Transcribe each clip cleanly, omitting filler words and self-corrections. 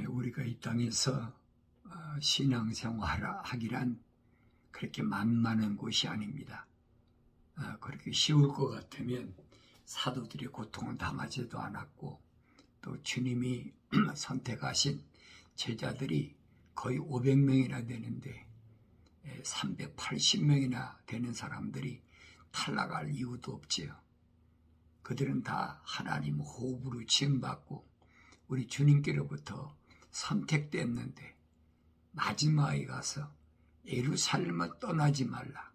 우리가 이 땅에서 신앙생활을 하기란 그렇게 만만한 곳이 아닙니다. 그렇게 쉬울 것 같으면 사도들의 고통은 담아지도 않았고, 또 주님이 선택하신 제자들이 거의 500명이나 되는데 380명이나 되는 사람들이 탈락할 이유도 없지요. 그들은 다 하나님 호흡으로 지음받고 우리 주님께로부터 선택됐는데, 마지막에 가서 예루살렘을 떠나지 말라.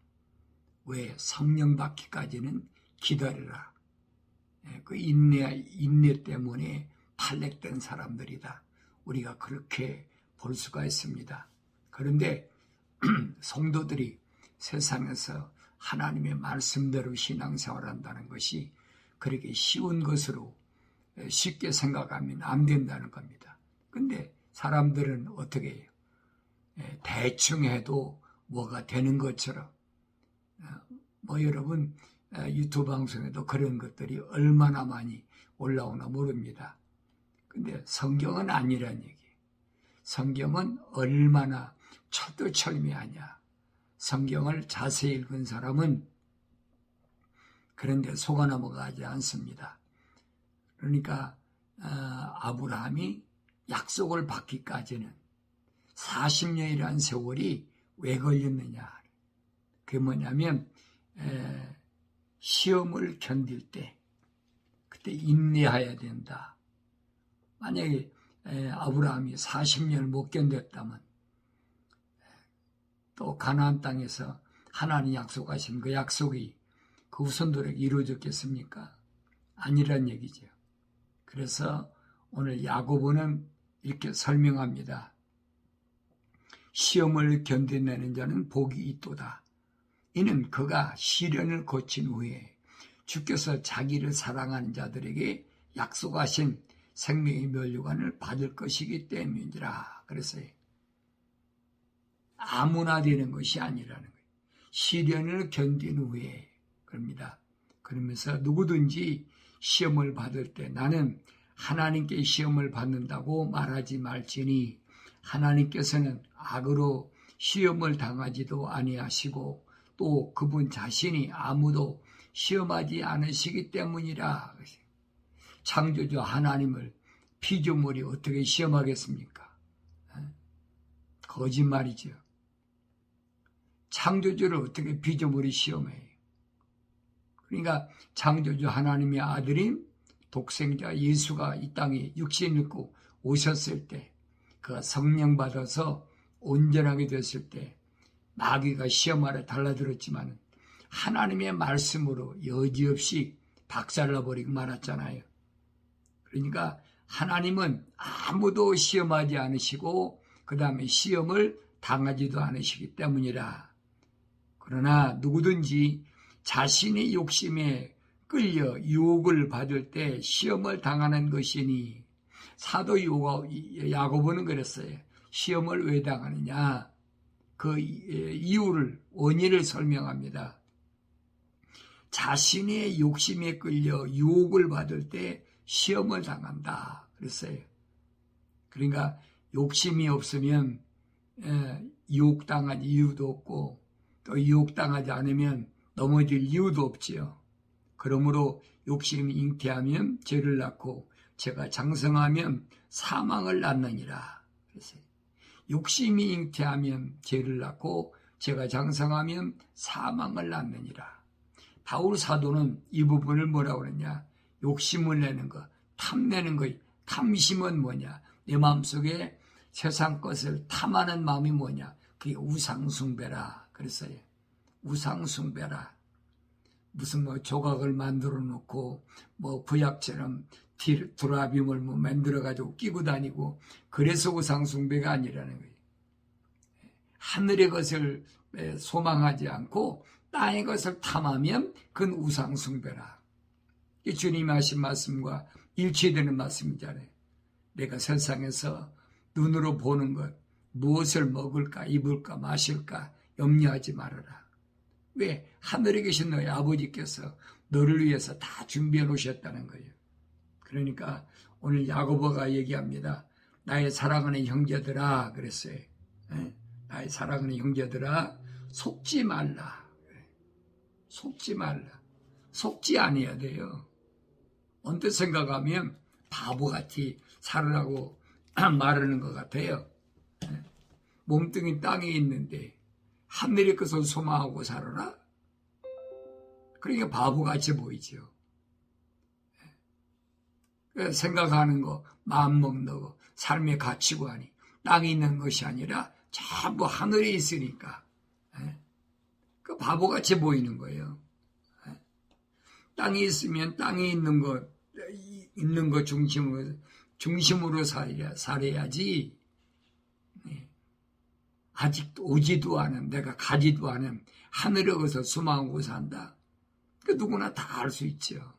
왜? 성령 받기까지는 기다리라. 그 인내 때문에 탈락된 사람들이다. 우리가 그렇게 볼 수가 있습니다. 그런데 성도들이 세상에서 하나님의 말씀대로 신앙생활한다는 것이 그렇게 쉬운 것으로 쉽게 생각하면 안 된다는 겁니다. 근데 사람들은 어떻게 해요? 대충 해도 뭐가 되는 것처럼. 여러분 유튜브 방송에도 그런 것들이 얼마나 많이 올라오나 모릅니다. 근데 성경은 아니란 얘기예요. 성경은 얼마나 철두철미하냐. 성경을 자세히 읽은 사람은 그런데 속아 넘어가지 않습니다. 그러니까 아브라함이 약속을 받기까지는 40년이라는 세월이 왜 걸렸느냐. 그게 뭐냐면 시험을 견딜 때 그때 인내해야 된다. 만약에 아브라함이 40년을 못 견뎠다면 또 가나안 땅에서 하나님 약속하신 그 약속이 그 후손들에게 이루어졌겠습니까? 아니란 얘기죠. 그래서 오늘 야고보는 이렇게 설명합니다. 시험을 견뎌내는 자는 복이 있도다. 이는 그가 시련을 거친 후에 주께서 자기를 사랑하는 자들에게 약속하신 생명의 면류관을 받을 것이기 때문이라. 그래서 아무나 되는 것이 아니라는 거예요. 시련을 견딘 후에 그럽니다. 그러면서 누구든지 시험을 받을 때 나는 하나님께 시험을 받는다고 말하지 말지니 하나님께서는 악으로 시험을 당하지도 아니하시고 또 그분 자신이 아무도 시험하지 않으시기 때문이라. 창조주 하나님을 피조물이 어떻게 시험하겠습니까? 거짓말이죠. 창조주를 어떻게 피조물이 시험해요? 그러니까 창조주 하나님의 아들인 독생자 예수가 이 땅에 육신 입고 오셨을 때, 그가 성령 받아서 온전하게 됐을 때 마귀가 시험하러 달라들었지만 하나님의 말씀으로 여지없이 박살나버리고 말았잖아요. 그러니까 하나님은 아무도 시험하지 않으시고 그 다음에 시험을 당하지도 않으시기 때문이라. 그러나 누구든지 자신의 욕심에 끌려 유혹을 받을 때 시험을 당하는 것이니, 사도 야고보는 그랬어요. 시험을 왜 당하느냐? 그 이유를, 원인을 설명합니다. 자신의 욕심에 끌려 유혹을 받을 때 시험을 당한다. 그랬어요. 그러니까 욕심이 없으면 유혹당할 이유도 없고, 또 유혹당하지 않으면 넘어질 이유도 없지요. 그러므로 욕심이 잉태하면 죄를 낳고 죄가 장성하면 사망을 낳느니라. 그래서 욕심이 잉태하면 죄를 낳고 죄가 장성하면 사망을 낳느니라. 바울 사도는 이 부분을 뭐라고 그러냐? 욕심을 내는 것, 탐내는 것. 탐심은 뭐냐? 내 마음속에 세상 것을 탐하는 마음이 뭐냐? 그게 우상숭배라. 그랬어요. 우상숭배라. 무슨 조각을 만들어 놓고 구약처럼 드라빔을 만들어 가지고 끼고 다니고, 그래서 우상숭배가 아니라는 거예요. 하늘의 것을 소망하지 않고 땅의 것을 탐하면 그건 우상숭배라. 이 주님이 하신 말씀과 일치되는 말씀이잖아요. 내가 세상에서 눈으로 보는 것, 무엇을 먹을까, 입을까, 마실까 염려하지 말아라. 왜? 하늘에 계신 너희 아버지께서 너를 위해서 다 준비해 놓으셨다는 거예요. 그러니까 오늘 야고보가 얘기합니다. 나의 사랑하는 형제들아 그랬어요. 나의 사랑하는 형제들아 속지 말라. 속지 말라. 속지 아니어야 돼요. 언뜻 생각하면 바보같이 살으라고 말하는 것 같아요. 몸뚱이 땅에 있는데 하늘의 것을 소망하고 살아라? 그러니까 바보같이 보이죠. 생각하는 거, 마음먹는 거, 삶의 가치관이 땅에 있는 것이 아니라 전부 하늘에 있으니까 그 바보같이 보이는 거예요. 땅에 있으면 땅에 있는 것 중심으로 살아야지. 아직도 오지도 않은, 내가 가지도 않은 하늘에 가서 수망하고 산다. 그 누구나 다 알 수 있죠.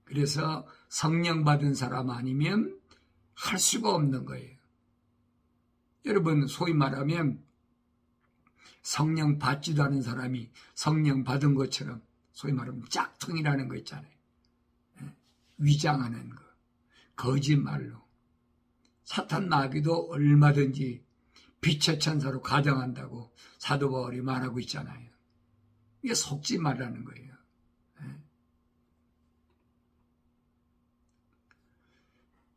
그래서 성령 받은 사람 아니면 할 수가 없는 거예요. 여러분, 소위 말하면 성령 받지도 않은 사람이 성령 받은 것처럼 소위 말하면 짝퉁이라는 거 있잖아요. 위장하는 거, 거짓말로. 사탄 마귀도 얼마든지 빛의 천사로 가정한다고 사도 바울이 말하고 있잖아요. 이게 속지 말라는 거예요.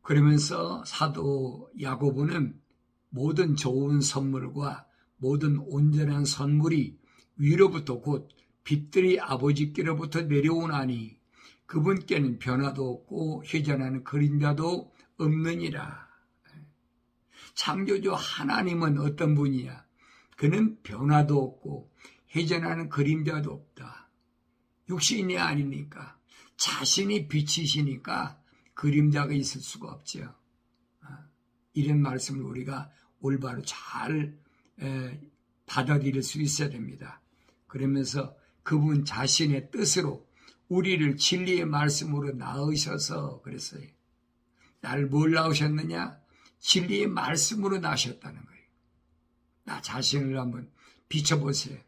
그러면서 사도 야고보는 모든 좋은 선물과 모든 온전한 선물이 위로부터 곧 빛들이 아버지께로부터 내려오나니 그분께는 변화도 없고 회전하는 그림자도 없느니라. 창조주 하나님은 어떤 분이야? 그는 변화도 없고 회전하는 그림자도 없다. 육신이 아니니까 자신이 빛이시니까 그림자가 있을 수가 없죠. 이런 말씀을 우리가 올바로 잘 받아들일 수 있어야 됩니다. 그러면서 그분 자신의 뜻으로 우리를 진리의 말씀으로 낳으셔서 그랬어요. 나를 뭘 낳으셨느냐? 진리의 말씀으로 낳으셨다는 거예요. 나 자신을 한번 비춰보세요.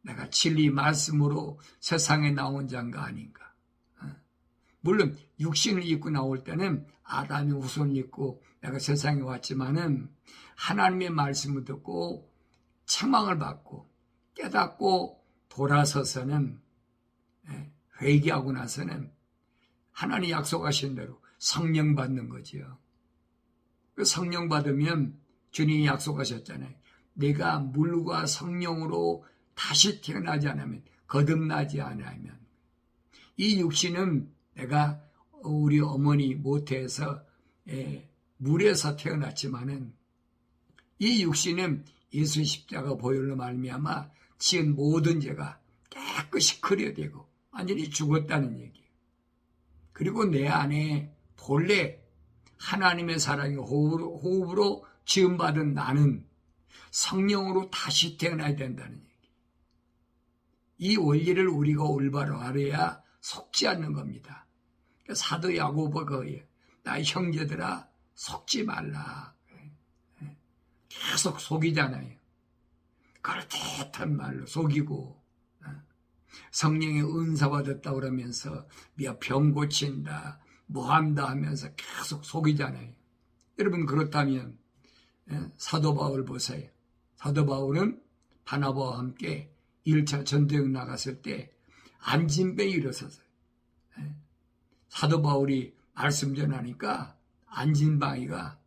내가 진리의 말씀으로 세상에 나온 자인가 아닌가. 물론 육신을 입고 나올 때는 아담의 후손을 입고 내가 세상에 왔지만은 하나님의 말씀을 듣고 책망을 받고 깨닫고 돌아서서는 회개하고 나서는 하나님 약속하신 대로 성령 받는 거지요. 그 성령 받으면 주님이 약속하셨잖아요. 내가 물과 성령으로 다시 태어나지 않으면 거듭나지 않으면 이 육신은 내가 우리 어머니 모태에서 물에서 태어났지만은 이 육신은 예수 십자가 보혈로 말미암아 지은 모든 죄가 깨끗이 그려되고 완전히 죽었다는 얘기예요. 그리고 내 안에 본래 하나님의 사랑의 호흡으로 지음받은 나는 성령으로 다시 태어나야 된다는 얘기예요. 이 원리를 우리가 올바로 알아야 속지 않는 겁니다. 사도 야고보가 거예요. 나의 형제들아 속지 말라. 계속 속이잖아요. 그럴듯한 말로 속이고 성령의 은사 받았다 그러면서 병 고친다 뭐한다 하면서 계속 속이잖아요. 여러분 그렇다면 사도 바울 보세요. 사도 바울은 바나바와 함께 1차 전도여행 나갔을 때 안진뱅이 일어섰어요. 사도 바울이 말씀 전하니까 안진뱅이가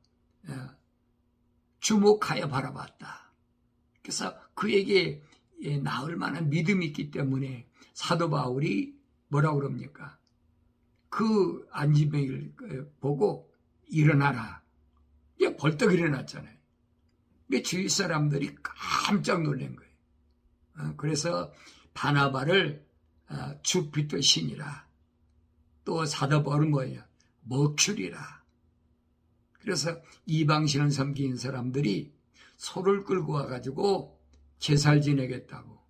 주목하여 바라봤다. 그래서 그에게 나을 만한 믿음이 있기 때문에 사도 바울이 뭐라고 그럽니까? 그 안진뱅이를 보고 일어나라. 이게 벌떡 일어났잖아요. 주위 사람들이 깜짝 놀란 거예요. 그래서 바나바를 주피터 신이라. 또 사도 바울은 뭐예요? 머큐리라. 그래서 이방신을 섬기는 사람들이 소를 끌고 와가지고 제사를 지내겠다고.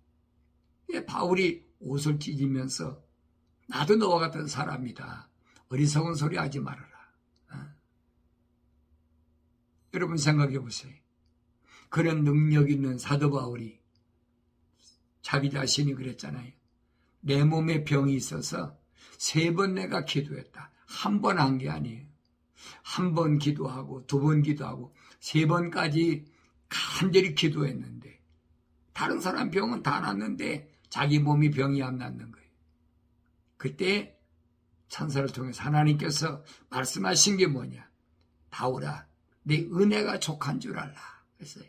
바울이 옷을 찢으면서 나도 너와 같은 사람이다. 어리석은 소리 하지 말아라. 여러분 생각해 보세요. 그런 능력 있는 사도 바울이 자기 자신이 그랬잖아요. 내 몸에 병이 있어서 3번 내가 기도했다. 한 번 한 게 아니에요. 한 번 기도하고 2번 기도하고 3번까지 간절히 기도했는데 다른 사람 병은 다 났는데 자기 몸이 병이 안 낫는 거예요. 그때 천사를 통해서 하나님께서 말씀하신 게 뭐냐? 바울아, 내 은혜가 족한 줄 알라. 그랬어요.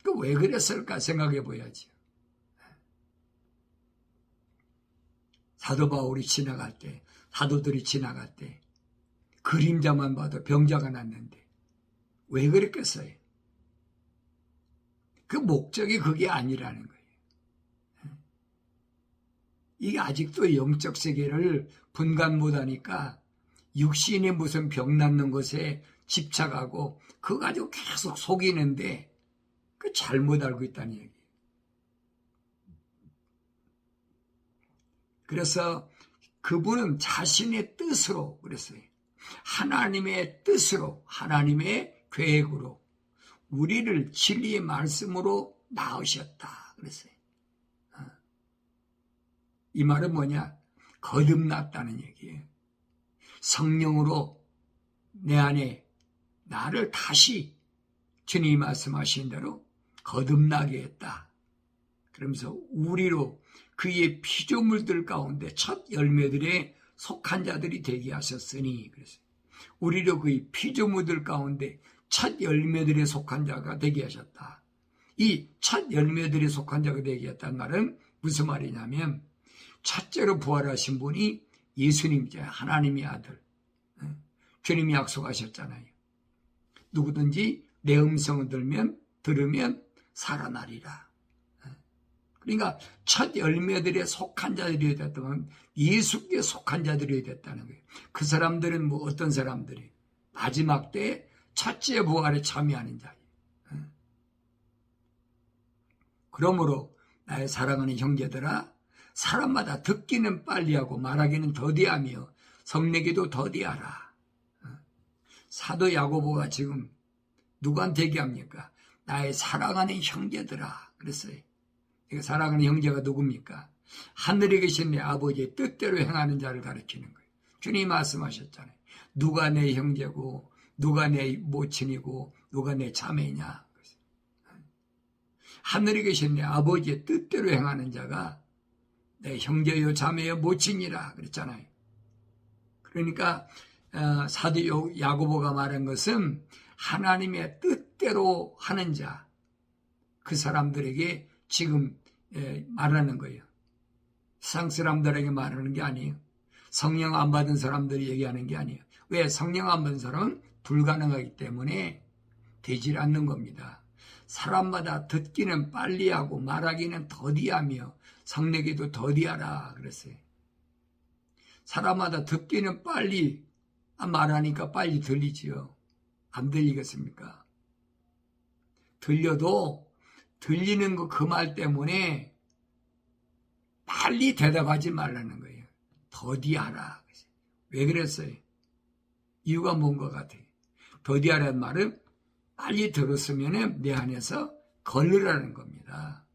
그 왜 그랬을까 생각해 봐야죠. 사도 바울이 지나갈 때, 사도들이 지나갈 때 그림자만 봐도 병자가 났는데 왜 그랬겠어요? 그 목적이 그게 아니라는 거예요. 이게 아직도 영적 세계를 분간 못하니까 육신이 무슨 병 낫는 것에 집착하고 그거 가지고 계속 속이는데 그 잘못 알고 있다는 얘기예요. 그래서 그분은 자신의 뜻으로 그랬어요. 하나님의 뜻으로, 하나님의 계획으로 우리를 진리의 말씀으로 낳으셨다 그랬어요. 이 말은 뭐냐? 거듭났다는 얘기예요. 성령으로 내 안에 나를 다시 주님이 말씀하신 대로 거듭나게 했다. 그러면서 우리로 그의 피조물들 가운데 첫 열매들에 속한 자들이 되게 하셨으니 그래서 우리로 그의 피조물들 가운데 첫 열매들에 속한 자가 되게 하셨다. 이 첫 열매들에 속한 자가 되게 했다는 말은 무슨 말이냐면 첫째로 부활하신 분이 예수님이잖아요. 하나님의 아들. 주님이 약속하셨잖아요. 누구든지 내 음성을 들으면 살아나리라. 그러니까 첫 열매들에 속한 자들이 됐다면 예수께 속한 자들이 됐다는 거예요. 그 사람들은 뭐 어떤 사람들이 마지막 때 첫째 부활에 참여하는 자예요. 그러므로 나의 사랑하는 형제들아, 사람마다 듣기는 빨리하고 말하기는 더디하며 성내기도 더디하라. 사도 야고보가 지금 누구한테 얘기합니까? 나의 사랑하는 형제들아 그랬어요. 사랑하는 형제가 누굽니까? 하늘에 계신 내 아버지의 뜻대로 행하는 자를 가르치는 거예요. 주님이 말씀하셨잖아요. 누가 내 형제고 누가 내 모친이고 누가 내 자매냐. 하늘에 계신 내 아버지의 뜻대로 행하는 자가 내 형제요 자매요 모친이라 그랬잖아요. 그러니까 사도 야고보가 말한 것은 하나님의 뜻대로 하는 자, 그 사람들에게 지금 말하는 거예요. 세상 사람들에게 말하는 게 아니에요. 성령 안 받은 사람들이 얘기하는 게 아니에요. 왜? 성령 안 받은 사람은 불가능하기 때문에 되질 않는 겁니다. 사람마다 듣기는 빨리하고 말하기는 더디하며 성내기도 더디하라 그랬어요. 사람마다 듣기는 빨리 말하니까 빨리 들리지요. 안 들리겠습니까? 들려도 들리는 거 그 말 때문에 빨리 대답하지 말라는 거예요. 더디하라. 왜 그랬어요? 이유가 뭔 것 같아요? 더디하라는 말은 빨리 들었으면 내 안에서 걸르라는 겁니다.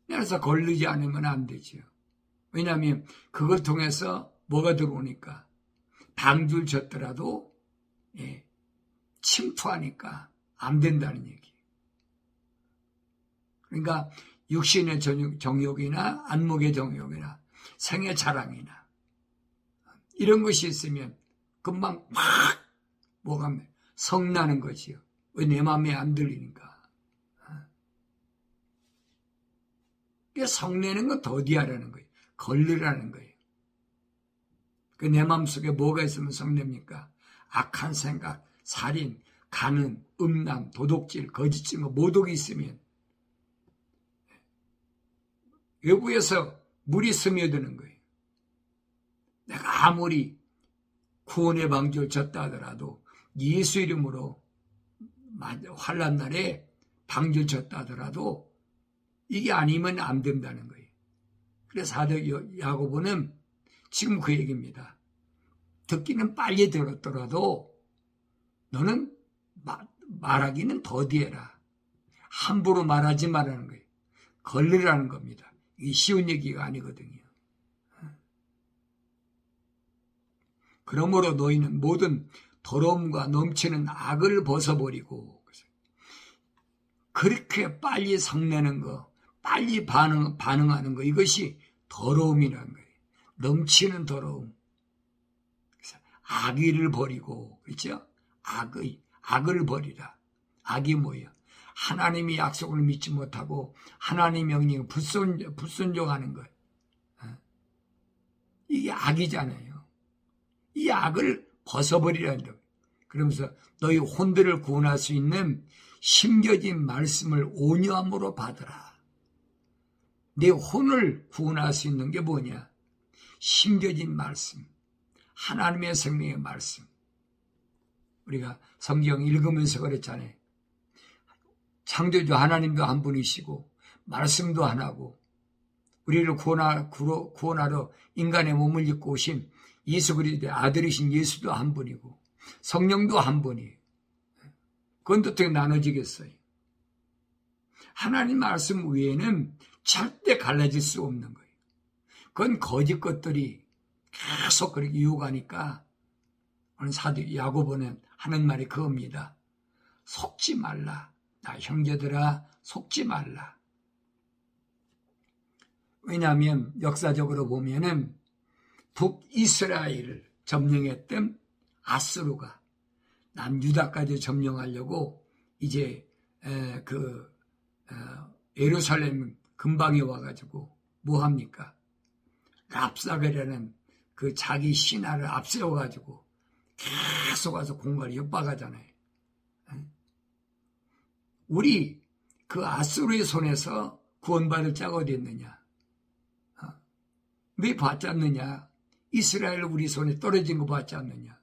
그래서 걸르지 않으면 안 되죠. 왜냐하면 그걸 통해서 뭐가 들어오니까 방줄 쳤더라도 침투하니까 안 된다는 얘기예요. 그러니까 육신의 정욕이나 안목의 정욕이나 생의 자랑이나 이런 것이 있으면 금방 막 뭐가 성나는 것이요. 왜 내 마음에 안 들리니까. 성내는 건 더디하라는 거예요. 걸르라는 거예요. 그 내 마음속에 뭐가 있으면 성냅니까? 악한 생각, 살인, 간음, 음란, 도둑질, 거짓 증거, 모독이 있으면 외부에서 물이 스며드는 거예요. 내가 아무리 구원의 방주를 졌다 하더라도 예수 이름으로 환난 날에 방주를 졌다 하더라도 이게 아니면 안 된다는 거예요. 그래서 사도 야고보는 지금 그 얘기입니다. 듣기는 빨리 들었더라도 너는 말하기는 더디해라. 함부로 말하지 말라는 거예요. 걸르라는 겁니다. 이게 쉬운 얘기가 아니거든요. 그러므로 너희는 모든 더러움과 넘치는 악을 벗어버리고, 그렇게 빨리 성내는 거, 빨리 반응하는 거, 이것이 더러움이라는 거예요. 넘치는 더러움. 악의를 버리고, 그렇죠? 악을 버리라. 악이 뭐예요? 하나님의 약속을 믿지 못하고 하나님의 명령에 불순종하는 거예요. 이게 악이잖아요. 이 악을 벗어버리라는 거예요. 그러면서 너희 혼들을 구원할 수 있는 심겨진 말씀을 온유함으로 받으라. 내 혼을 구원할 수 있는 게 뭐냐? 심겨진 말씀, 하나님의 생명의 말씀. 우리가 성경 읽으면서 그랬잖아요. 창조주 하나님도 한 분이시고 말씀도 하나고 우리를 구원하러 인간의 몸을 입고 오신 예수 그리스도의 아들이신 예수도 한 분이고 성령도 한 분이에요. 그건 어떻게 나눠지겠어요? 하나님 말씀 외에는 절대 갈라질 수 없는 거예요. 그건 거짓 것들이 계속 그렇게 유혹하니까 오늘 사도 야고보는 하는 말이 그겁니다. 속지 말라. 나 형제들아 속지 말라. 왜냐하면 역사적으로 보면은 북이스라엘을 점령했던 아수르가 남유다까지 점령하려고 이제 예루살렘 근방에 와가지고 뭐 합니까? 랍사게라는 그 자기 신하를 앞세워가지고 계속 와서 공갈을 협박하잖아요. 우리 그 아수르의 손에서 구원받을 자가 어디 있느냐? 왜 받지 않느냐? 이스라엘 우리 손에 떨어진 거 받지 않느냐?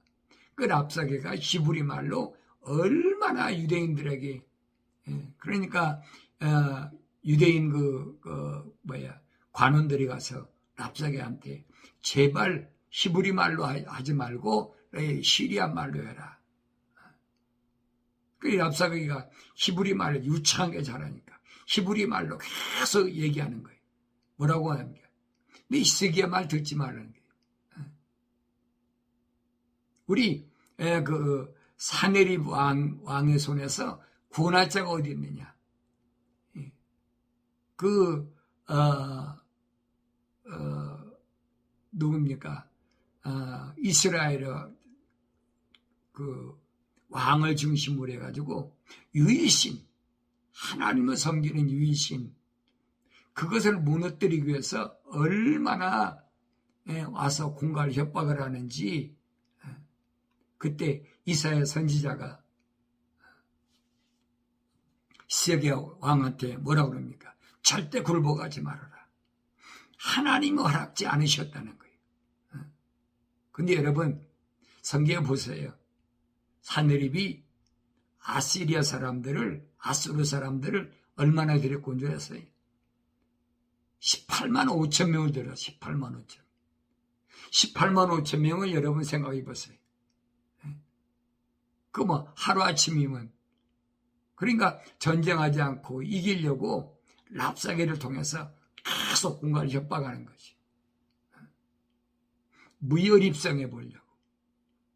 그 랍사게가 히브리 말로 얼마나 유대인들에게, 그러니까 유대인 관원들이 가서 랍사게한테 제발 히브리 말로 하지 말고 시리아 말로 해라. 그 랍사게가 히브리 말을 유창하게 잘하니까 히브리 말로 계속 얘기하는 거예요. 뭐라고 하는 거야? 네 히스기야 말 듣지 말라는 거예요. 우리 그 사네립 왕의 손에서 구원할 자가 어디 있느냐? 누굽니까? 이스라엘 그 왕을 중심으로 해가지고 유일신, 하나님을 섬기는 유일신, 그것을 무너뜨리기 위해서 얼마나 와서 공갈 협박을 하는지 그때 이사야 선지자가 시세기야 왕한테 뭐라고 그럽니까? 절대 굴복하지 말아라. 하나님이 허락지 않으셨다는 거예요. 근데 여러분 성경에 보세요. 사네립이 아시리아 사람들을, 아수르 사람들을 얼마나 데리고 온 줄 아세요? 18만 5천 명을 들어. 18만 5천. 18만 5천 명을 여러분 생각해 보세요. 그 뭐 하루아침이면, 그러니까 전쟁하지 않고 이기려고 랍사게를 통해서 계속 공갈을 협박하는 거지. 무혈입성해 보려고.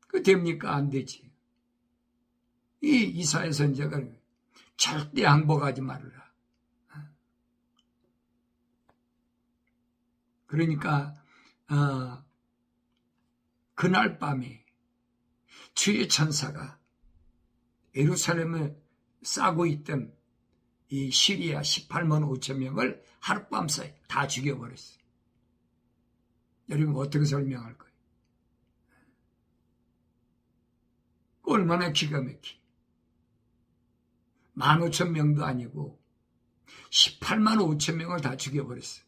그 됩니까? 안 되지. 이 이사야 선지자가 절대 항복하지 말아라. 그러니까 그날 밤에 주의 천사가 예루살렘을 싸고 있던 이 시리아 18만 5천 명을 하룻밤 사이 다 죽여버렸어요. 여러분 어떻게 설명할 거예요? 얼마나 기가 막히. 15,000명도 아니고 18만 5천 명을 다 죽여버렸어요.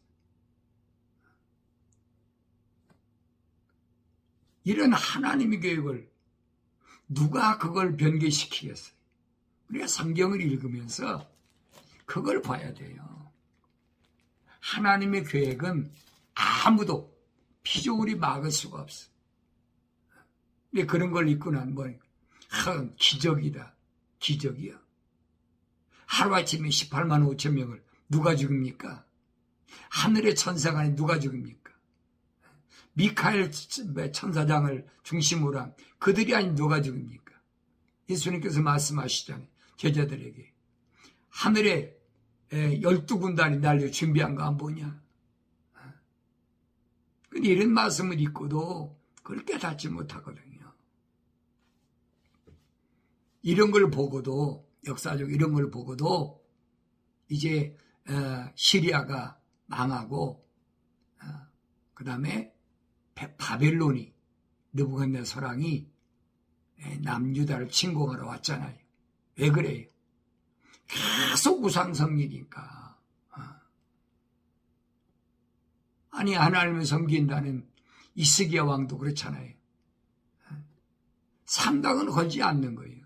이런 하나님의 계획을 누가 그걸 변개시키겠어요? 우리가 성경을 읽으면서 그걸 봐야 돼요. 하나님의 계획은 아무도 피조물이 막을 수가 없어. 근데 그런 걸 읽고 난 뭐 기적이다. 기적이야. 하루아침에 18만 5천 명을 누가 죽입니까? 하늘의 천사가 아닌 누가 죽입니까? 미카엘 천사장을 중심으로 한 그들이 아닌 누가 죽입니까? 예수님께서 말씀하시잖아요. 제자들에게. 하늘에 12군단이 날려 준비한 거 안 보냐? 근데 이런 말씀을 읽고도 그걸 깨닫지 못하거든요. 이런 걸 보고도, 역사적 이런 걸 보고도 이제 시리아가 망하고 그 다음에 바벨론이 느부갓네살이 남유다를 침공하러 왔잖아요. 왜 그래요? 계속 우상숭배니까. 아니 하나님을 섬긴다는 이스기야 왕도 그렇잖아요. 상당은 걸지 않는 거예요.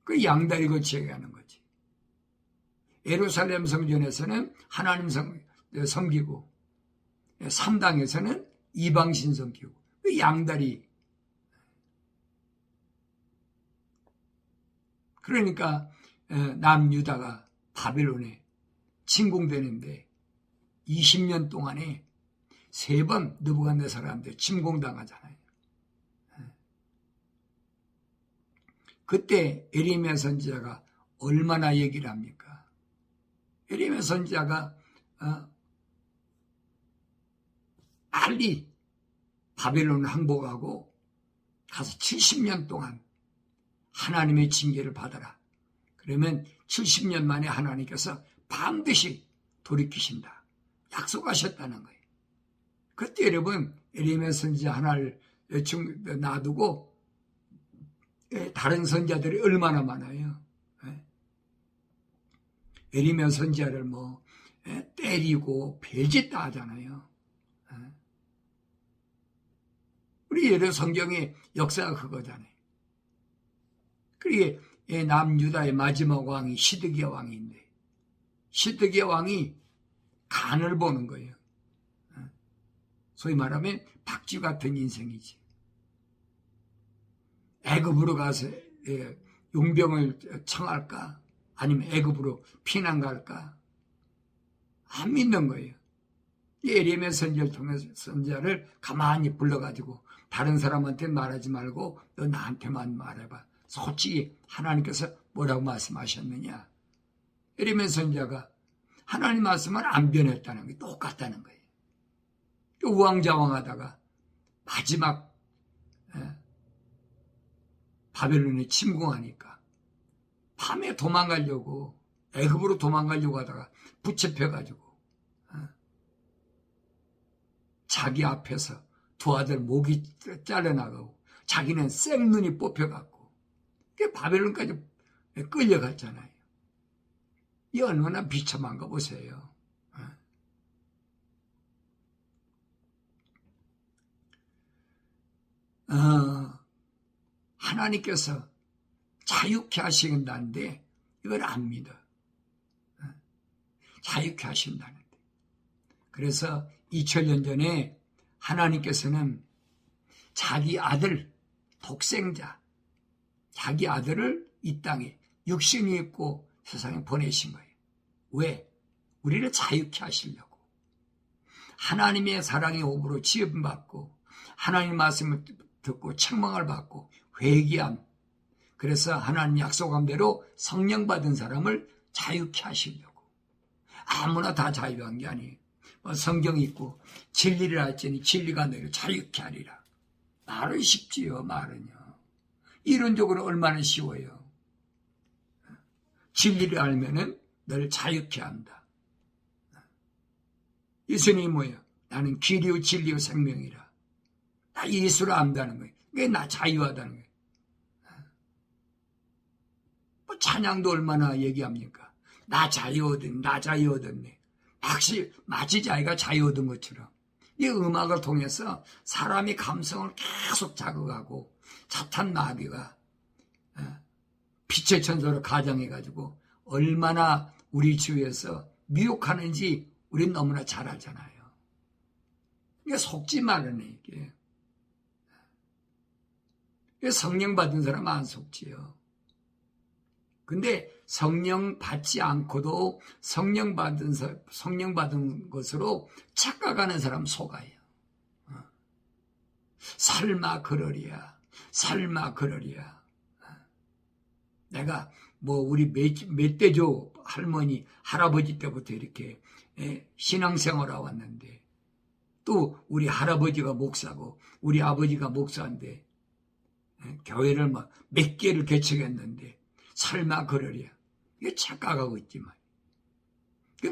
그 양다리 거치게 하는 거지. 예루살렘 성전에서는 하나님 섬기고, 삼당에서는 이방신 섬기고, 그 양다리. 그러니까 남유다가 바벨론에 침공되는데 20년 동안에 3번 느부갓네살한테 침공당하잖아요. 그때 에레미야 선지자가 얼마나 얘기를 합니까? 에레미야 선지자가 빨리 바벨론을 항복하고 가서 70년 동안 하나님의 징계를 받아라. 그러면 70년 만에 하나님께서 반드시 돌이키신다. 약속하셨다는 거예요. 그때 여러분 에레미야 선지자 하나를 놔두고 다른 선지자들이 얼마나 많아요. 에레미야 선지자를 때리고 별짓 다 하잖아요. 우리 예를 성경의 역사가 그거잖아요. 그게 남유다의 마지막 왕이 시드기야 왕인데 시드기야 왕이 간을 보는 거예요. 소위 말하면 박쥐 같은 인생이지. 애굽으로 가서 용병을 청할까? 아니면 애굽으로 피난 갈까? 안 믿는 거예요. 예레미야 선지자를 통해서 선지자를 가만히 불러가지고 다른 사람한테 말하지 말고 너 나한테만 말해봐. 솔직히 하나님께서 뭐라고 말씀하셨느냐? 예레미야 선지자가 하나님 말씀은 안 변했다는 게 똑같다는 거예요. 우왕좌왕하다가 마지막 바벨론에 침공하니까 밤에 도망가려고 애굽으로 도망가려고 하다가 붙잡혀가지고 자기 앞에서 두 아들 목이 잘려나가고 자기는 생눈이 뽑혀갖고 바벨론까지 끌려갔잖아요. 이 얼마나 비참한 거 보세요. 하나님께서 자유케 하신다는데 이걸 안 믿어. 자유케 하신다는데. 그래서 2000년 전에 하나님께서는 자기 아들, 독생자, 자기 아들을 이 땅에 육신이 있고 세상에 보내신 거예요. 왜? 우리를 자유케 하시려고. 하나님의 사랑의 호흡으로 지음받고 하나님 말씀을 듣고 책망을 받고 회개함. 그래서 하나님 약속한 대로 성령 받은 사람을 자유케 하시려고. 아무나 다 자유한 게 아니에요. 성경이 있고 진리를 알지니 진리가 너희를 자유케 하리라. 말은 쉽지요. 말은요. 이론적으로 얼마나 쉬워요. 진리를 알면은 너를 자유케 한다. 예수님이 뭐예요? 나는 길이요 진리요 생명이라. 나 예수를 안다는 거예요. 그게 나 자유하다는 거예요. 찬양도 얼마나 얘기합니까? 나 자유 얻은, 나 자유 얻었네. 마치 자기가 자유 얻은 것처럼. 이 음악을 통해서 사람의 감성을 계속 자극하고 사탄 마귀가 빛의 천사로 가장해가지고 얼마나 우리 주위에서 미혹하는지 우린 너무나 잘 알잖아요. 이게 속지 말라네, 이게. 성령 받은 사람은 안 속지요. 근데 성령 받지 않고도 성령 받은 것으로 착각하는 사람 속아요. 설마 그러리야. 설마 그러리야. 내가 우리 멧돼조 할머니, 할아버지 때부터 이렇게 신앙생활하고 왔는데, 또 우리 할아버지가 목사고 우리 아버지가 목사인데, 교회를 몇 개를 개척했는데 설마 그러랴. 이게 착각하고 있지만,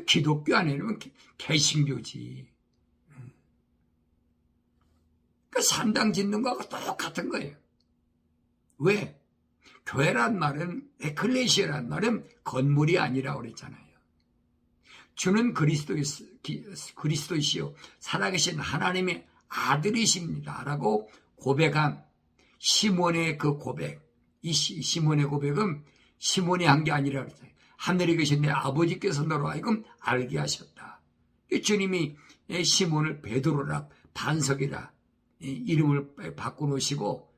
기독교 안에는 개신교지. 산당 짓는 거하고 똑같은 거예요. 왜? 교회란 말은, 에클레시아란 말은 건물이 아니라고 그랬잖아요. 주는 그리스도이시요 살아계신 하나님의 아들이십니다 라고 고백한 시몬의 그 고백, 이 시몬의 고백은 시몬이 한 게 아니라 그랬어요. 하늘에 계신 내 아버지께서 너로 하여금 알게 하셨다. 주님이 시몬을 베드로라, 반석이라 이름을 바꿔놓으시고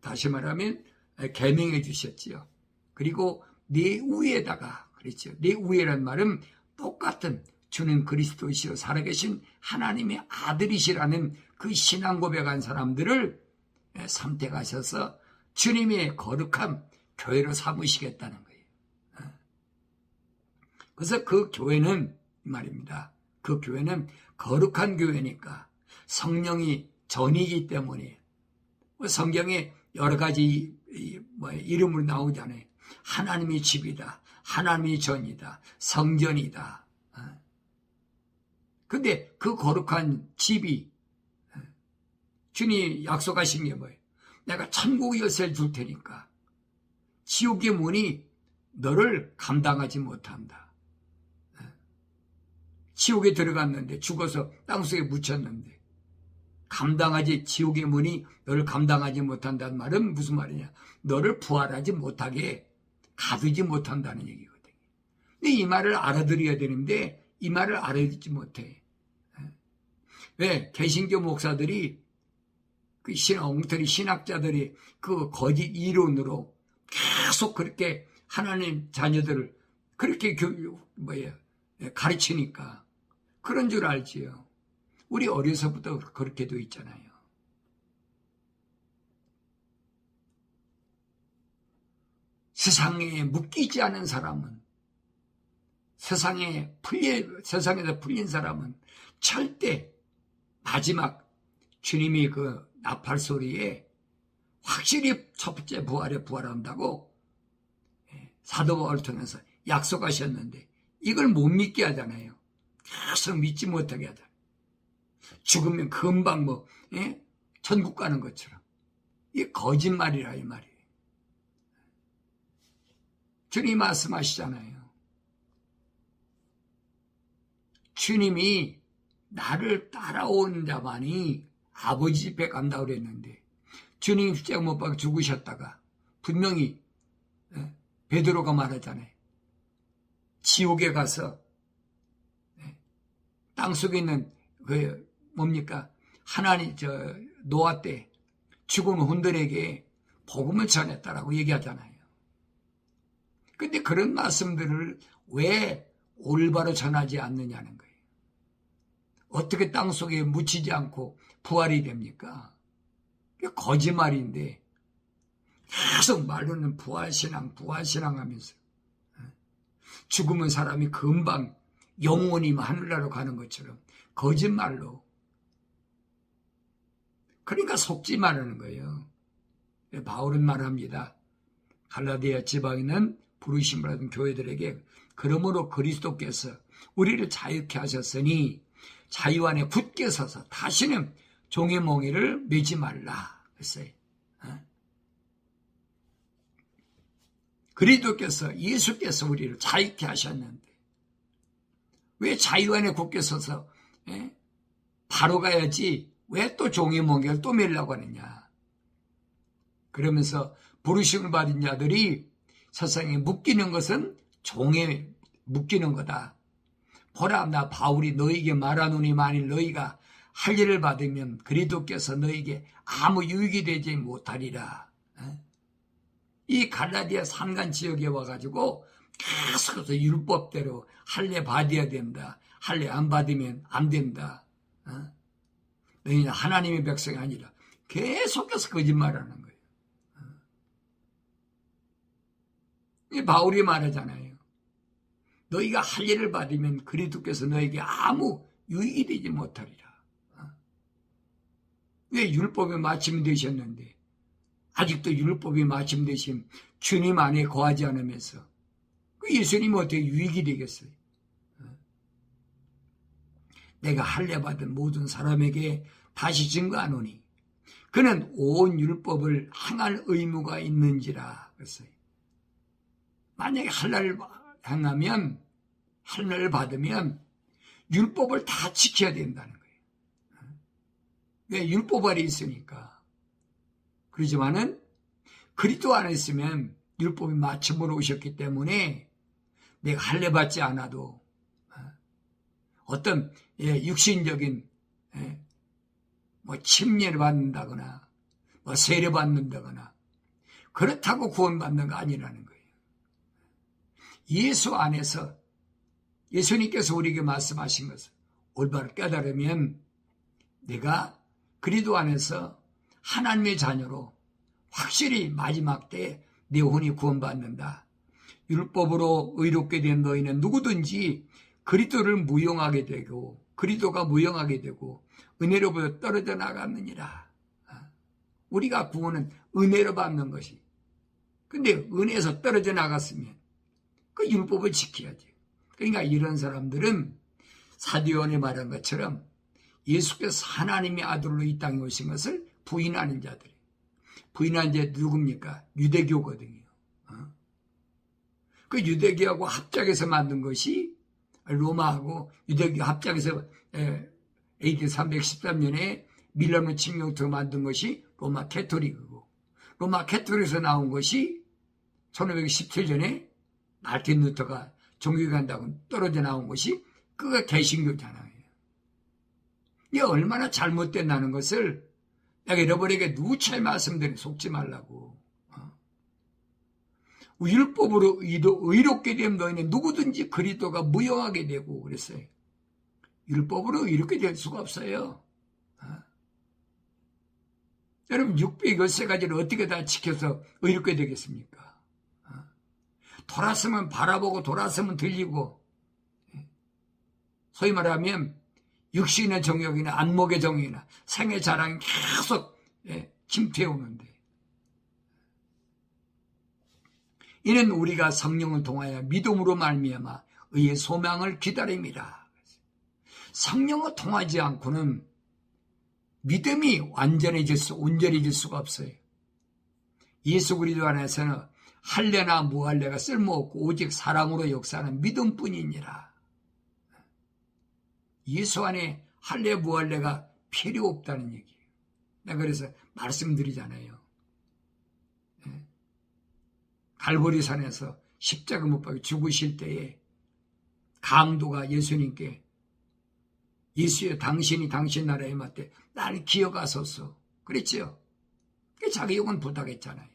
다시 말하면 계명해 주셨지요. 그리고 내 위에다가, 그렇죠. 내 위에란 말은 똑같은 주는 그리스도이시요 살아계신 하나님의 아들이시라는 그 신앙 고백한 사람들을 선택하셔서 주님의 거룩한 교회로 삼으시겠다는 거예요. 그래서 그 교회는 말입니다. 그 교회는 거룩한 교회니까 성령이 전이기 때문에 성경에 여러 가지 이름으로 나오잖아요. 하나님의 집이다. 하나님의 전이다. 성전이다. 근데 그 거룩한 집이 주님이 약속하신 게 뭐예요? 내가 천국 열쇠를 줄 테니까 지옥의 문이 너를 감당하지 못한다. 지옥에 들어갔는데 죽어서 땅속에 묻혔는데 지옥의 문이 너를 감당하지 못한다는 말은 무슨 말이냐? 너를 부활하지 못하게 가두지 못한다는 얘기거든요. 근데 이 말을 알아들어야 되는데 이 말을 알아듣지 못해. 왜? 개신교 목사들이 그 엉터리 신학자들이 그 거짓 이론으로 계속 그렇게 하나님 자녀들을 그렇게 가르치니까 그런 줄 알지요. 우리 어려서부터 그렇게 돼 있잖아요. 세상에 묶이지 않은 사람은, 세상에서 풀린 사람은 절대 마지막 주님이 그 나팔 소리에 확실히 첫 번째 부활에 부활한다고 사도 바울을 통해서 약속하셨는데 이걸 못 믿게 하잖아요. 계속 믿지 못하게 하잖아요. 죽으면 금방 천국 가는 것처럼. 이게 거짓말이라 이 말이에요. 주님이 말씀하시잖아요. 주님이 나를 따라온 자만이 아버지 집에 간다고 그랬는데 주님 십자가 못 박아 죽으셨다가 분명히 베드로가 말하잖아요. 지옥에 가서 땅속에 있는 하나님 노아 때 죽은 혼들에게 복음을 전했다라고 얘기하잖아요. 근데 그런 말씀들을 왜 올바로 전하지 않느냐는 거예요. 어떻게 땅속에 묻히지 않고 부활이 됩니까? 그게 거짓말인데 계속 말로는 부활신앙 하면서 죽으면 사람이 금방 영원히 하늘나라로 가는 것처럼 거짓말로. 그러니까 속지 말라는 거예요. 바울은 말합니다. 갈라디아 지방에 있는 부르심 받은 교회들에게 그러므로 그리스도께서 우리를 자유케 하셨으니 자유 안에 굳게 서서 다시는 종의 멍에를 매지 말라 했어요. 그리스도께서 예수께서 우리를 자유케 하셨는데 왜 자유 안에 굳게 서서 바로 가야지 왜 또 종의 멍에를 또 매려고 하느냐. 그러면서 부르심을 받은 자들이 세상에 묶이는 것은 종에 묶이는 거다. 보라, 나 바울이 너에게 말하노니 만일 너희가 할 일을 받으면 그리스도께서 너에게 아무 유익이 되지 못하리라. 이 갈라디아 산간 지역에 와가지고 계속해서 율법대로 할례 받아야 된다. 할례 안 받으면 안 된다. 너희는 하나님의 백성이 아니라 계속해서 거짓말하는 거예요. 이 바울이 말하잖아요. 너희가 할례를 받으면 그리스도께서 너에게 아무 유익이 되지 못하리라. 왜 율법이 마침이 되셨는데 아직도 율법이 마침되신 주님 안에 거하지 않으면서 그 예수님은 어떻게 유익이 되겠어요? 내가 할례 받은 모든 사람에게 다시 증거하노니 그는 온 율법을 행할 의무가 있는지라 그랬어요. 만약에 할례를 행하면 할례를 받으면 율법을 다 지켜야 된다는 거예요. 왜? 율법 아래 있으니까. 그렇지만은 그리스도 안에 있으면 율법이 마침으로 오셨기 때문에 내가 할례 받지 않아도 어떤 육신적인 침례를 받는다거나 세례 받는다거나 그렇다고 구원받는 거 아니라는 거예요. 예수 안에서 예수님께서 우리에게 말씀하신 것을 올바로 깨달으면 내가 그리스도 안에서 하나님의 자녀로 확실히 마지막 때 내 혼이 구원받는다. 율법으로 의롭게 된 너희는 누구든지 그리스도를 무용하게 되고 그리스도가 무용하게 되고 은혜로부터 떨어져 나갔느니라. 우리가 구원은 은혜로 받는 것이. 근데 은혜에서 떨어져 나갔으면 그 율법을 지켜야지. 그러니까 이런 사람들은 사도 요한이 말한 것처럼 예수께서 하나님의 아들로 이 땅에 오신 것을 부인하는 자들이에요. 부인하는 자들이 누굽니까? 유대교거든요. 그 유대교하고 합작해서 만든 것이 로마하고 유대교 합작해서 AD 313년에 밀라노 침공부터 만든 것이 로마 캐토릭이고 로마 캐토릭에서 나온 것이 1517년에 마틴 루터가 종교에 간다고 떨어져 나온 것이 그가 개신교잖아요. 이게 얼마나 잘못됐다는 것을 내가 여러분에게 누차례 말씀드려 속지 말라고. 율법으로 의롭게 되면 너희는 누구든지 그리스도가 무용하게 되고 그랬어요. 율법으로 의롭게 될 수가 없어요. 여러분 613가지를 어떻게 다 지켜서 의롭게 되겠습니까? 돌았으면 바라보고 돌았으면 들리고 소위 말하면 육신의 정욕이나 안목의 정욕이나 생의 자랑이 계속 침투해 오는데 이는 우리가 성령을 통하여 믿음으로 말미암아 의의 소망을 기다립니다. 성령을 통하지 않고는 믿음이 온전해질 수가 없어요. 예수 그리스도 안에서는 할례나 무할례가 쓸모없고 오직 사랑으로 역사하는 믿음뿐이니라. 예수 안에 할례 무할례가 필요 없다는 얘기예요. 내가 그래서 말씀드리잖아요. 갈보리산에서 십자가 못 박혀 죽으실 때에 강도가 예수님께 예수여 당신이 당신 나라에 맞대 나를 기억하소서 그랬지요. 자기 욕은 부탁했잖아요.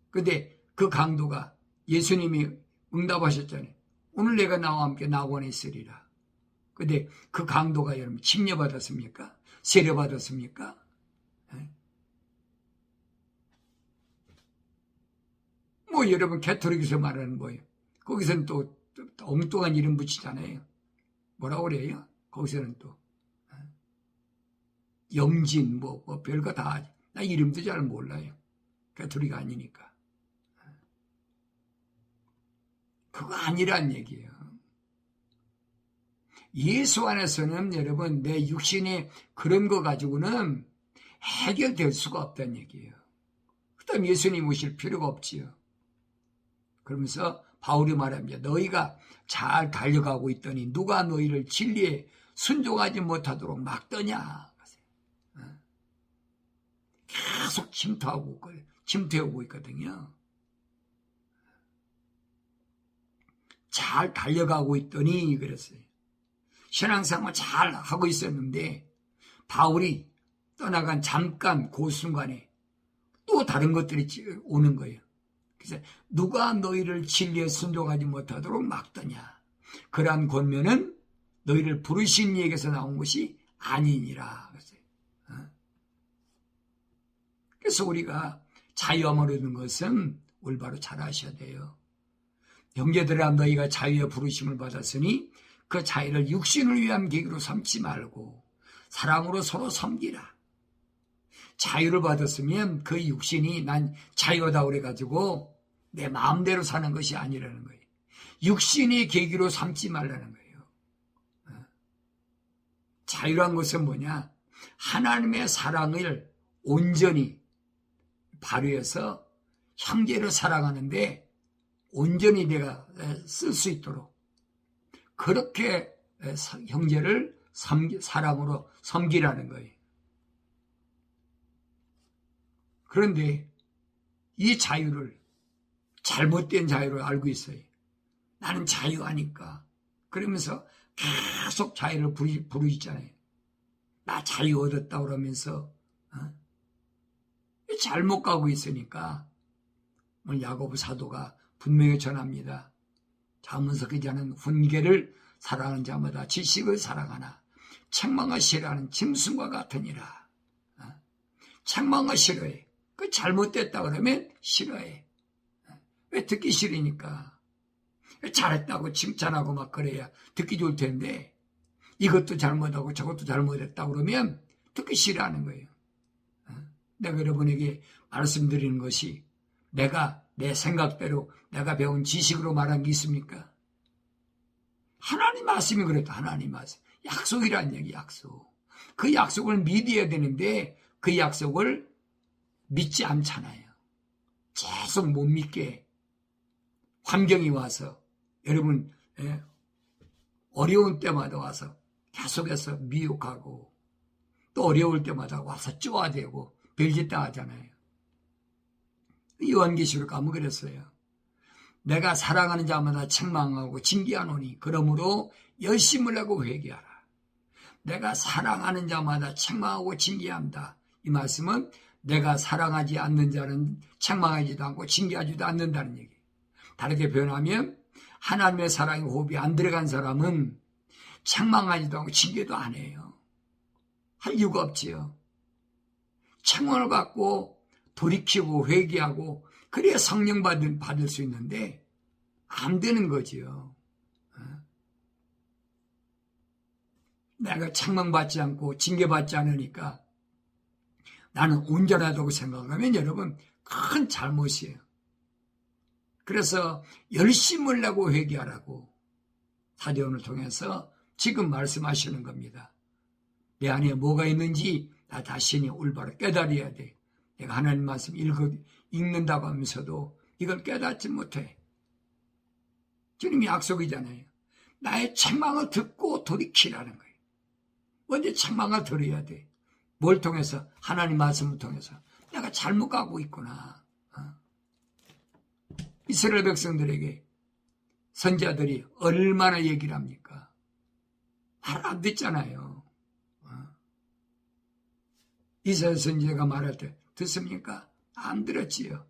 근데 그 강도가 예수님이 응답하셨잖아요. 오늘 내가 나와 함께 낙원에 있으리라. 근데 그 강도가 여러분 침례받았습니까? 세례받았습니까? 뭐 여러분 캐토릭에서 말하는 뭐예요? 거기서는 또 엉뚱한 이름 붙이잖아요. 뭐라고 그래요? 거기서는 또 영진 뭐 별거 다 나 이름도 잘 몰라요. 캐토릭 아니니까. 그거 아니란 얘기예요. 예수 안에서는 여러분 내 육신의 그런 거 가지고는 해결될 수가 없다는 얘기예요. 그다음 예수님 오실 필요가 없지요. 그러면서 바울이 말합니다. 너희가 잘 달려가고 있더니 누가 너희를 진리에 순종하지 못하도록 막더냐. 계속 침투하고 있거든요. 잘 달려가고 있더니 그랬어요. 신앙생활 잘 하고 있었는데 바울이 떠나간 잠깐 그 순간에 또 다른 것들이 오는 거예요. 그래서 누가 너희를 진리에 순종하지 못하도록 막더냐. 그러한 권면은 너희를 부르신 이에게서 나온 것이 아니니라. 그래서 우리가 자유함을 얻는 것은 올바로 잘 아셔야 돼요. 형제들아, 너희가 자유의 부르심을 받았으니 그 자유를 육신을 위한 계기로 삼지 말고 사랑으로 서로 섬기라. 자유를 받았으면 그 육신이 난 자유하다 그래가지고 내 마음대로 사는 것이 아니라는 거예요. 육신이 계기로 삼지 말라는 거예요. 자유란 것은 뭐냐? 하나님의 사랑을 온전히 발휘해서 형제를 사랑하는데 온전히 내가 쓸 수 있도록 그렇게 형제를 사랑으로 섬기라는 거예요. 그런데 이 자유를 잘못된 자유를 알고 있어요. 나는 자유하니까. 그러면서 계속 자유를 부르짖잖아요. 나 자유 얻었다 그러면서 잘못 가고 있으니까 오늘 야고보 사도가 분명히 전합니다. 자문서 기자는 훈계를 사랑하는 자마다 지식을 사랑하나 책망을 싫어하는 짐승과 같으니라. 책망을 싫어해. 그 잘못됐다 그러면 싫어해. 왜? 듣기 싫으니까. 잘했다고 칭찬하고 막 그래야 듣기 좋을 텐데 이것도 잘못하고 저것도 잘못했다 그러면 듣기 싫어하는 거예요. 내가 여러분에게 말씀드리는 것이 내가 내 생각대로 내가 배운 지식으로 말한 게 있습니까? 하나님 말씀이 그랬다. 하나님 말씀. 약속이란 얘기, 약속. 그 약속을 믿어야 되는데 그 약속을 믿지 않잖아요. 계속 못 믿게 환경이 와서 여러분 어려운 때마다 와서 계속해서 미혹하고 또 어려울 때마다 와서 쪼아대고 별짓 다 하잖아요. 요한계시록 가면 그랬어요. 내가 사랑하는 자마다 책망하고 징계하노니 그러므로 열심을 하고 회개하라. 내가 사랑하는 자마다 책망하고 징계한다. 이 말씀은 내가 사랑하지 않는 자는 책망하지도 않고 징계하지도 않는다는 얘기예요. 다르게 표현하면 하나님의 사랑이 호흡이 안 들어간 사람은 책망하지도 않고 징계도 안 해요. 할 이유가 없지요. 책망을 받고 돌이키고 회개하고 그래야 성령 받을 수 있는데 안 되는 거지요. 내가 책망받지 않고 징계받지 않으니까 나는 온전하다고 생각하면 여러분 큰 잘못이에요. 그래서 열심을 내고 회개하라고 사도행전을 통해서 지금 말씀하시는 겁니다. 내 안에 뭐가 있는지 나 자신이 올바로 깨달아야 돼. 내가 하나님 말씀 읽는다고 하면서도 이걸 깨닫지 못해. 주님이 약속이잖아요. 나의 책망을 듣고 돌이키라는 거예요. 먼저 책망을 들어야 돼. 뭘 통해서? 하나님 말씀을 통해서. 내가 잘못 가고 있구나. 이스라엘 백성들에게 선지자들이 얼마나 얘기를 합니까? 말 안 듣잖아요. 이사야 선지자가 말할 때 듣습니까? 안 들었지요.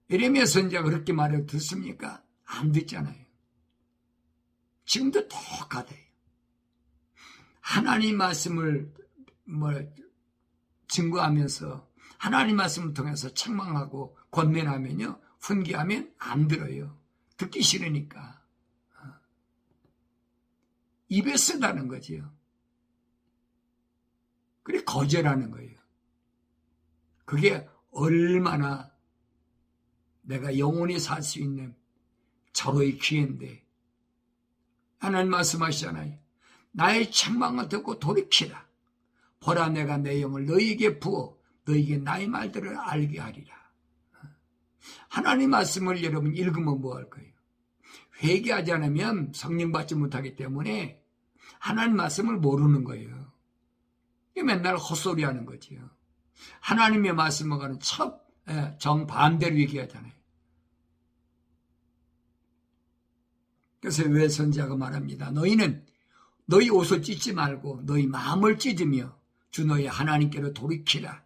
예레미야 선지자가 그렇게 말해도 듣습니까? 안 듣잖아요. 지금도 똑같아요. 하나님 말씀을 증거하면서 하나님 말씀을 통해서 책망하고 권면하면요, 훈계하면 안 들어요. 듣기 싫으니까. 입에 쓰다는 거지요. 그래 거절하는 거예요. 그게 얼마나 내가 영원히 살 수 있는 절호의 기회인데 하나님 말씀하시잖아요. 나의 책망을 듣고 돌이키라. 보라 내가 내 영을 너희에게 부어 너희에게 나의 말들을 알게 하리라. 하나님 말씀을 여러분 읽으면 뭐 할 거예요? 회개하지 않으면 성령 받지 못하기 때문에 하나님 말씀을 모르는 거예요. 맨날 헛소리 하는 거지요. 하나님의 말씀과는 정반대로 얘기하잖아요. 그래서 왜 선지자가 말합니다. 너희는 너희 옷을 찢지 말고 너희 마음을 찢으며 주 너희 하나님께로 돌이키라.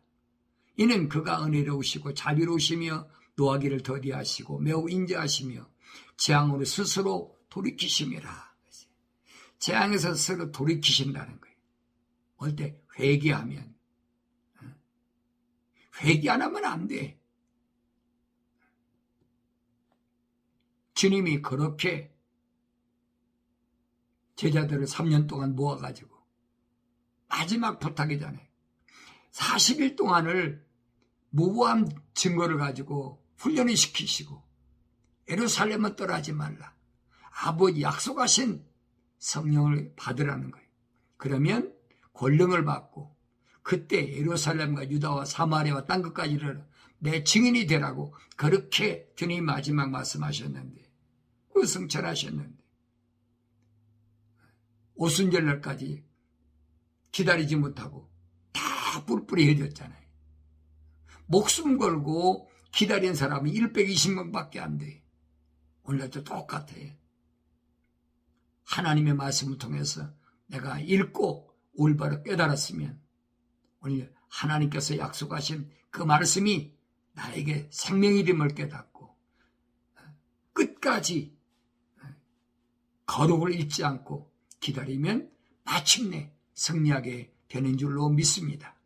이는 그가 은혜로우시고 자비로우시며 노하기를 더디하시고 매우 인자하시며 재앙으로 스스로 돌이키심이라. 재앙에서 스스로 돌이키신다는 거예요. 올 때 회개하면. 회개 안 하면 안 돼. 주님이 그렇게 제자들을 3년 동안 모아가지고 마지막 부탁이잖아요. 40일 동안을 무고한 증거를 가지고 훈련을 시키시고 예루살렘은 떠나지 말라. 아버지 약속하신 성령을 받으라는 거예요. 그러면 권능을 받고 그때 예루살렘과 유다와 사마리아와 땅 끝까지 이르러 내 증인이 되라고 그렇게 주님이 마지막 말씀하셨는데 그 승천하셨는데 오순절날까지 기다리지 못하고 다 뿔뿔이 헤어졌잖아요. 목숨 걸고 기다린 사람이 120명밖에 안 돼. 오늘도 똑같아요. 하나님의 말씀을 통해서 내가 읽고 올바로 깨달았으면 오늘 하나님께서 약속하신 그 말씀이 나에게 생명이 됨을 깨닫고 끝까지 거룩을 잃지 않고 기다리면 마침내 승리하게 되는 줄로 믿습니다.